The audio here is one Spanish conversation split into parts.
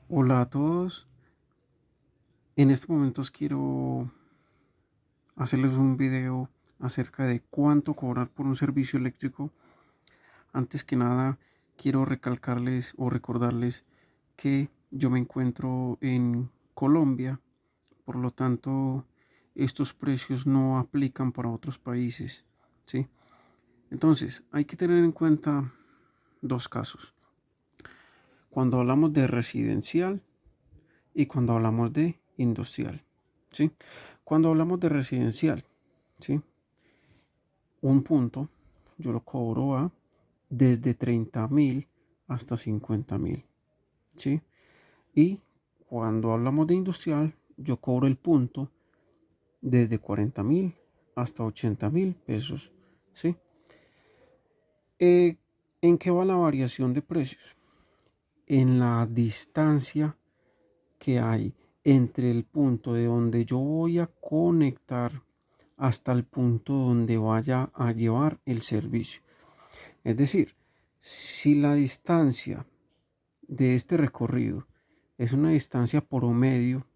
Hola a todos. En este momento quiero hacerles un video acerca de cuánto cobrar por un servicio eléctrico. Antes que nada, quiero recalcarles o recordarles que yo me encuentro en Colombia, por lo tanto, estos precios no aplican para otros países, ¿sí? Entonces, hay que tener en cuenta dos casos. Cuando hablamos de residencial y cuando hablamos de industrial, ¿sí? Cuando hablamos de residencial, ¿sí? Un punto yo lo cobro a desde 30.000 hasta 50.000, ¿sí? Y cuando hablamos de industrial, yo cobro el punto desde 40.000 hasta 80.000 pesos, ¿sí? Eh, ¿En qué va la variación de precios? En la distancia que hay entre el punto de donde yo voy a conectar hasta el punto donde vaya a llevar el servicio. Es decir, si la distancia de este recorrido es una distancia promedio,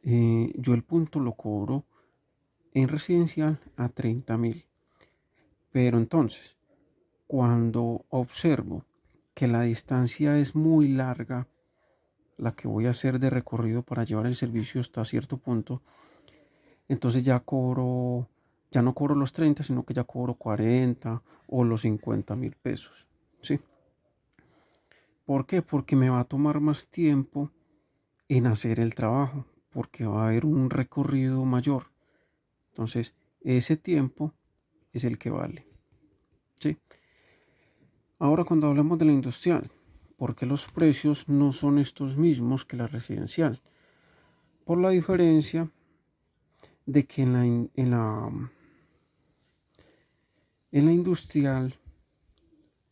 yo el punto lo cobro en residencial a 30.000. Pero entonces, cuando observo que la distancia es muy larga, la que voy a hacer de recorrido para llevar el servicio hasta cierto punto, entonces ya no cobro los 30, sino que ya cobro 40 o los 50.000 pesos. ¿Sí? ¿Por qué? Porque me va a tomar más tiempo en hacer el trabajo, porque va a haber un recorrido mayor. Entonces, ese tiempo es el que vale. ¿Sí? Ahora, cuando hablamos de la industrial, ¿por qué los precios no son estos mismos que la residencial? Por la diferencia de que en la industrial,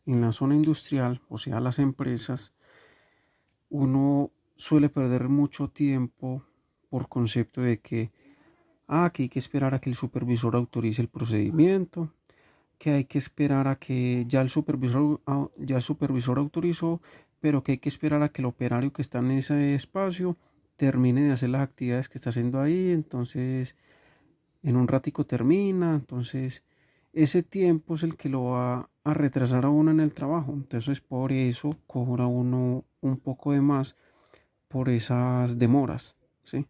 en la zona industrial, o sea, las empresas, uno suele perder mucho tiempo por concepto de que hay que esperar a que el supervisor autorice el procedimiento, que hay que esperar a que ya el supervisor autorizó, pero que hay que esperar a que el operario que está en ese espacio termine de hacer las actividades que está haciendo ahí, entonces en un ratico termina, entonces ese tiempo es el que lo va a retrasar a uno en el trabajo, entonces por eso cobra uno un poco de más por esas demoras, ¿sí?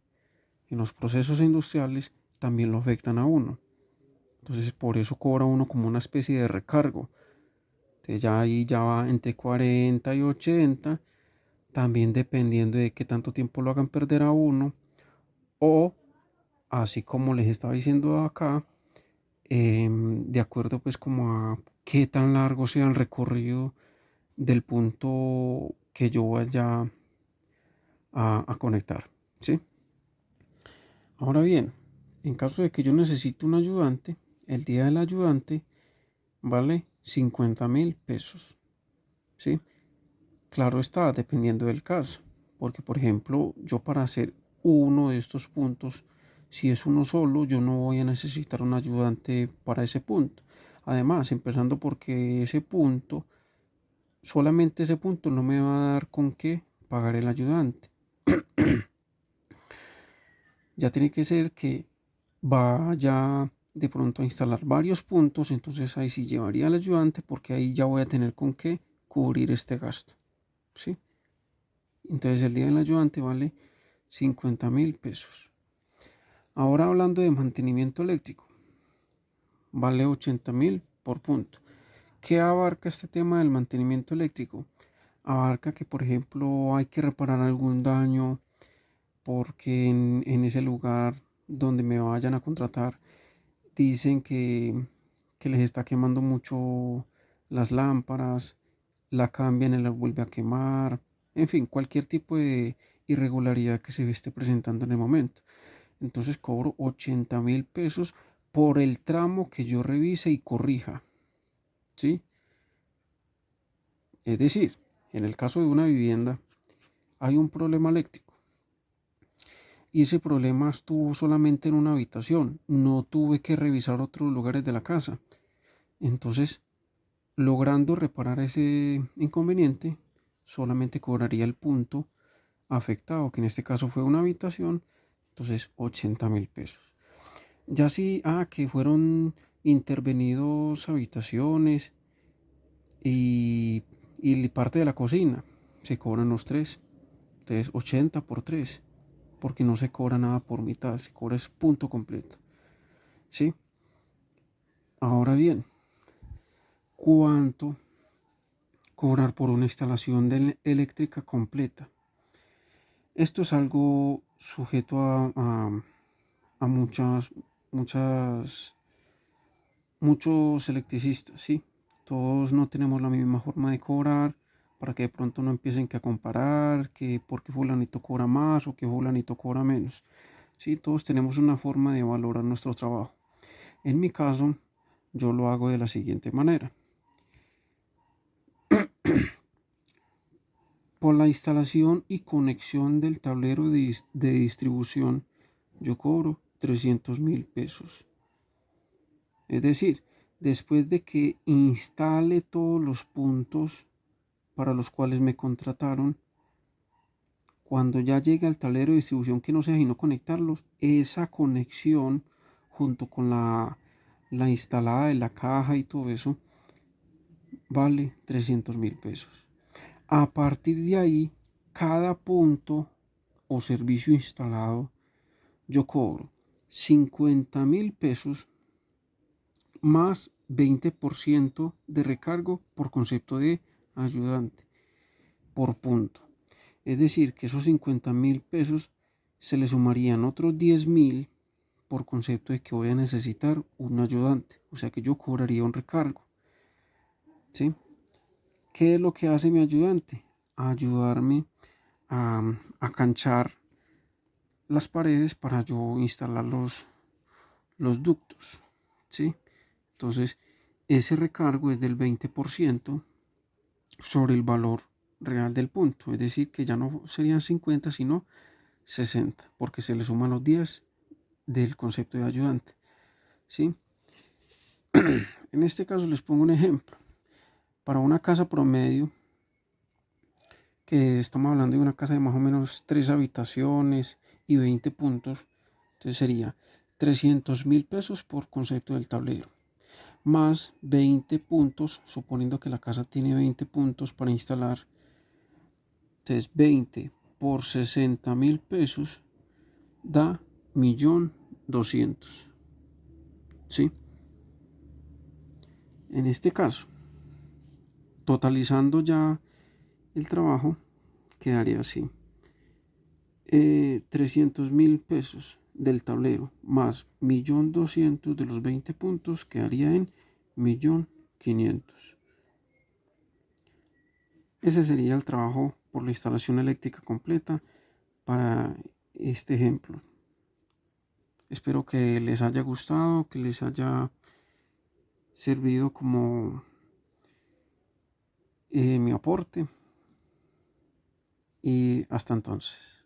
En los procesos industriales también lo afectan a uno. Entonces por eso cobra uno como una especie de recargo. Entonces ya ahí ya va entre 40 y 80, también dependiendo de qué tanto tiempo lo hagan perder a uno. O así como les estaba diciendo acá, de acuerdo pues como a qué tan largo sea el recorrido del punto que yo vaya a conectar. ¿Sí? Ahora bien, en caso de que yo necesite un ayudante, el día del ayudante vale 50.000 pesos. ¿Sí? Claro está, dependiendo del caso. Porque, por ejemplo, yo para hacer uno de estos puntos, si es uno solo, yo no voy a necesitar un ayudante para ese punto. Además, empezando porque solamente ese punto no me va a dar con qué pagar el ayudante. Ya tiene que ser que vaya de pronto a instalar varios puntos, entonces ahí sí llevaría al ayudante porque ahí ya voy a tener con qué cubrir este gasto. ¿Sí? Entonces el día del ayudante vale 50.000 pesos. Ahora hablando de mantenimiento eléctrico, vale 80.000 por punto. ¿Qué abarca este tema del mantenimiento eléctrico? Abarca que, por ejemplo, hay que reparar algún daño porque en ese lugar donde me vayan a contratar dicen que les está quemando mucho las lámparas, la cambian y la vuelve a quemar, en fin, cualquier tipo de irregularidad que se esté presentando en el momento. Entonces cobro 80.000 pesos por el tramo que yo revise y corrija, ¿sí? Es decir, en el caso de una vivienda hay un problema eléctrico y ese problema estuvo solamente en una habitación, no tuve que revisar otros lugares de la casa. Entonces, logrando reparar ese inconveniente, solamente cobraría el punto afectado, que en este caso fue una habitación, entonces 80.000 pesos. Ya si, que fueron intervenidos habitaciones y, y parte de la cocina, se cobran los tres, entonces 80 por 3, porque no se cobra nada por mitad, se cobra es punto completo, ¿sí? Ahora bien, ¿cuánto cobrar por una instalación eléctrica completa? Esto es algo sujeto a muchos electricistas, ¿sí? Todos no tenemos la misma forma de cobrar, para que de pronto no empiecen que a comparar, que porque fulanito cobra más o que fulanito cobra menos. Sí, todos tenemos una forma de valorar nuestro trabajo. En mi caso, yo lo hago de la siguiente manera. Por la instalación y conexión del tablero de distribución, yo cobro 300.000 pesos. Es decir, después de que instale todos los puntos para los cuales me contrataron, cuando ya llegue al tablero de distribución que no sea sino conectarlos, esa conexión junto con la instalada de la caja y todo eso, vale 300.000 pesos. A partir de ahí, cada punto o servicio instalado, yo cobro 50.000 pesos más 20% de recargo por concepto de ayudante por punto. Es decir, que esos 50.000 pesos se le sumarían otros 10.000 por concepto de que voy a necesitar un ayudante. O sea que yo cobraría un recargo. ¿Sí? ¿Qué es lo que hace mi ayudante? Ayudarme a canchar las paredes para yo instalar los ductos. ¿Sí? Entonces, ese recargo es del 20% sobre el valor real del punto. Es decir, que ya no serían 50, sino 60, porque se le suman los 10 del concepto de ayudante. ¿Sí? En este caso les pongo un ejemplo. Para una casa promedio, que estamos hablando de una casa de más o menos 3 habitaciones y 20 puntos, entonces sería 300.000 pesos por concepto del tablero, más 20 puntos, suponiendo que la casa tiene 20 puntos para instalar. Entonces 20 por 60.000 pesos da 1.200.000. ¿Sí? En este caso, totalizando ya el trabajo, quedaría así. 300.000 pesos del tablero más 1.200.000 de los 20 puntos quedaría en 1.500.000. Ese sería el trabajo por la instalación eléctrica completa para este ejemplo. Espero que les haya gustado, que les haya servido como mi aporte, y hasta entonces.